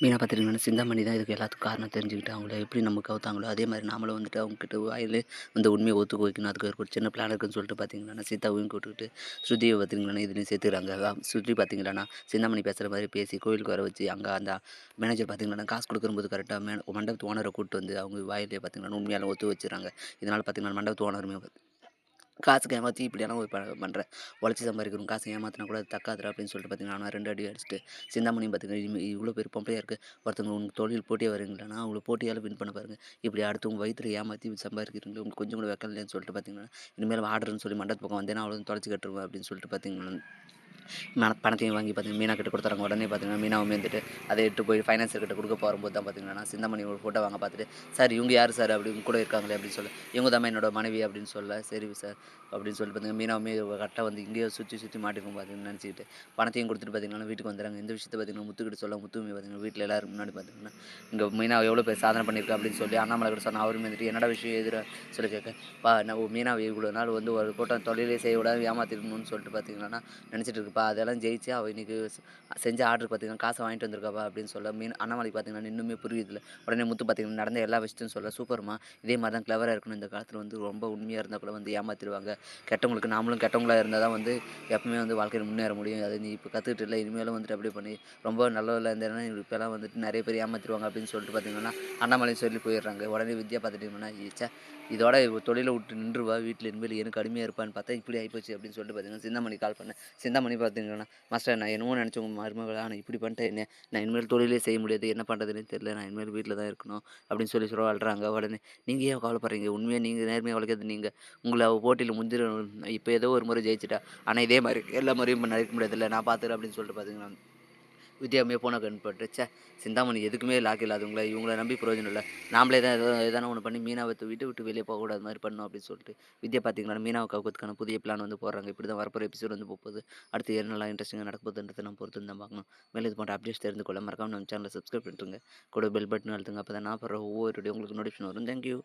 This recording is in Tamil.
மீனா பார்த்துட்டிங்கன்னா, சிந்தாமணி தான் இதுக்கு எல்லாத்துக்கும் காரணம் தெரிஞ்சுக்கிட்டு, அவங்கள எப்படி நம்ம கவுத்தாங்களோ, அதே மாரி நாமளும் வந்துட்டு அவங்ககிட்ட வாயிலே அந்த உண்மைய ஒத்துக்க வைக்கணும். அதுக்கு ஒரு சின்ன பிளான் இருக்குன்னு சொல்லிட்டு பார்த்தீங்கன்னா, சீதாவையும் கூட்டுக்கிட்டு ஸ்ருதிய பார்த்தீங்கன்னா, இதுலயும் சேர்த்துக்கிறாங்க. ஸ்ருதி பார்த்தீங்கன்னா, சிந்தாமணி பேசுற மாரி பேசி கோயிலுக்கு வர வச்சு, அங்க அந்த மேனேஜர் பார்த்தீங்கன்னா, காசு குடுக்கும்போது கரெக்ட்டா மண்டபத்து ஓனர கூட்டு வந்து அவங்க வாயிலேயே பார்த்தீங்கன்னா, உண்மையாலும் ஒத்து வச்சுர்றாங்க. இதனால பார்த்தீங்கன்னா, மண்டபத்து ஓனருமே காசுக்கு ஏமாத்தி இப்படியெல்லாம் ஒரு பண்றேன். உழைச்சு சம்பாரிக்கிறவங்க காச ஏமாத்துனா கூட அது தக்காதுடா அப்படின்னு சொல்லிட்டு பார்த்தீங்கன்னா, நான் 2 அடி அடிச்சுட்டு, சிந்தாமணியும் பார்த்தீங்கன்னா, இவ்வளோ பெரிய பொம்பளையா இருக்கு. ஒருத்தவங்க உங்க தொழில் போட்டியா வரீங்களான்னா, அவங்கள போட்டியால வின் பண்ண பாருங்க. இப்படி அடுத்தவங்க வயித்துல ஏமாத்தி சம்பாதிக்கிறீங்களே, உங்களுக்கு கொஞ்சம் கூட வெட்கம் இல்லையான்னு சொல்லிட்டு பார்த்தீங்கன்னா, இனிமேல் ஆர்டர்ன்னு சொல்லி மண்டபத்து பக்கம் வந்தேன்னா, அவ்வளோதான் தொலைச்சு கட்டுருவேன் அப்படின்னு சொல்லிட்டு பார்த்தீங்கன்னா பணத்தையும் வாங்கி பார்த்தீங்கன்னா, மீனா கிட்ட குடுத்துறாங்க. உடனே பார்த்தீங்கன்னா, மீனாவும் வந்துட்டு அத எடுத்துட்டு போய் ஃபைனான்சர் கிட்ட குடுக்க போகும்போது தான் பார்த்தீங்கன்னா, சிந்தாமணி ஒரு ஃபோட்டோ வாங்க பார்த்துட்டு, "சார் இவங்க யாரு சார்?" அப்படி உங்க கூட இருக்காங்களே அப்படின்னு சொல்ல, "இவங்க தாம்மா என்னோட மனைவி" அப்படின்னு சொல்ல, "சரி சார்" அப்படின்னு சொல்லிட்டு பார்த்தீங்கன்னா, மீனாவுமே கரெக்ட்டா வந்து இங்கேயே சுத்தி சுத்தி மாட்டிக்கும் பார்த்தீங்கன்னு நெனச்சுக்கிட்டு, பணத்தையும் குடுத்துட்டு பார்த்தீங்கன்னா, வீட்டுக்கு வந்துர்றாங்க. இந்த விஷயத்த பார்த்தீங்கன்னா, முத்துக்கிட்ட சொல்ல, முத்துவுமே பார்த்தீங்கன்னா, வீட்ல எல்லாரும் முன்னாடி பார்த்தீங்கன்னா, இங்க மீனா எவ்வளோ பெரிய சாதனை பண்ணியிருக்கா அப்படின்னு சொல்லி அண்ணாமலை கிட்ட சொன்னா, அவருமே வந்துட்டு, "என்னடா விஷயம் எதுடா?" சொல்லி கேட்க, "பா நான் மீனாவ இவ்வளோ நாள் வந்து ஒரு கூட்டம் தொழிலே செய்ய விடாம ஏமாத்திருக்கணும்னு சொல்லிட்டு பார்த்தீங்கன்னா நினச்சிட்டு இருக்குப்பா. அதெல்லாம் ஜெயிச்சு அவ இன்னைக்கு செஞ்ச ஆர்டருக்கு பார்த்தீங்கன்னா, காச வாங்கிட்டு வந்திருக்காப்பா அப்படின்னு சொல்ல, அண்ணாமலைக்கு பார்த்தீங்கன்னா இன்னுமே புரியுதுல்ல. உடனே முத்து பார்த்தீங்கன்னா, நடந்த எல்லா விஷயத்தையும் சொல்ல, சூப்பர்மா. இதே மாரி தான் கிளவரா இருக்கணும். இந்த காலத்தில வந்து ரொம்ப உண்மையா இருந்தா கூட வந்து ஏமாத்திருவாங்க. கெட்டவங்களுக்கு நாமளும் கெட்டவங்களா இருந்தா தான் வந்து எப்பவுமே வந்து வாழ்க்கையில முன்னேற முடியும். அத நீ இப்ப கத்துக்கிட்டல்ல, இனிமேலும் வந்துட்டு அப்படியே பண்ணி ரொம்ப நல்லவளா இருந்தேன்னா, இப்பலாம் வந்துட்டு நெறைய பேர் ஏமாத்திருவாங்க அப்படின்னு சொல்லிட்டு பார்த்தீங்கன்னா, அண்ணாமலையும் சொல்லி போயிடுறாங்க. உடனே வித்யா பார்த்துட்டீங்கன்னா, ச்சே! இதோட தொழில விட்டு நின்றுவா. வீட்ல இனிமேல் எனக்கு அடிமையா இருப்பான்னு பார்த்தா, இப்படி ஆயிப்போச்சு அப்படின்னு சொல்லிட்டு பார்த்தீங்கன்னா, சிந்தாமணிக்கு கால் பண்ணேன். சிந்தாமணி பார்த்தீங்கன்னா, மாஸ்டர் நான் என்னமோ நெனச்சேன் உங்க மருமகள. ஆனா இப்படி பண்ணிட்டேனே. நான் இனிமேல் தொழிலே செய்ய முடியாது. என்ன பண்றதுன்னே தெரியல. நான் இனிமேல் வீட்ல தான் இருக்கணும். அப்படின்னு சொல்லி சொல்ல அழுறாங்க. உடனே நீங்க ஏன் கவலைப்படுறீங்க? உண்மையா நீங்க நேர்மையா உழைக்கிறது நீங்க. உங்கள அவ போட்டியில இப்ப ஏதோ ஒரு முறை ஜெயிச்சுட்டா. ஆனா இதே மாரி எல்லா முறையும் இருக்க முடியாதுல்ல. நான் பார்த்துக்கிறேன் அப்படின்னு சொல்லிட்டு பார்த்தீங்கன்னா வித்யாவுமே ஃபோன கட் பண்ணிட்டு, ச்சே! சிந்தாமணி எதுக்குமே லாயக்கு இல்லாதவங்கள, இவங்கள நம்பி பிரயோஜனம் இல்ல. நாமளே தான் எதனா ஒண்ணு பண்ணி மீனாவ வீட்ட விட்டு வெளிய போகக்கூடாத மாரி பண்ணணும் அப்படின்னு சொல்லிட்டு, வித்யா பார்த்தீங்கன்னா, மீனாவ கவுக்கறதுக்கான புதிய பிளான் வந்து போடுறாங்க. இப்படி தான் வரப்போற எபிசோட் வந்து போப்போது. அடுத்து என்னலாம் இன்ட்ரஸ்டிங்கா நடக்க போகுதுன்றத நம்ம பொறுத்து வந்து தான் பார்க்கணும். மேலும் இது போன்ற அப்டேட்ஸ் தெரிந்து கொள்ள மறக்காம நம்ம சேனல சப்ஸ்கிரைப் பண்ணிட்டுருங்க. கூட பெல் பட்டனும் அழுத்துங்க. அப்பதான் நான் போடுற ஒவ்வொரு வீடியோ உங்களுக்கு நோட்டிஃபிகேஷன் வரும். Thank you.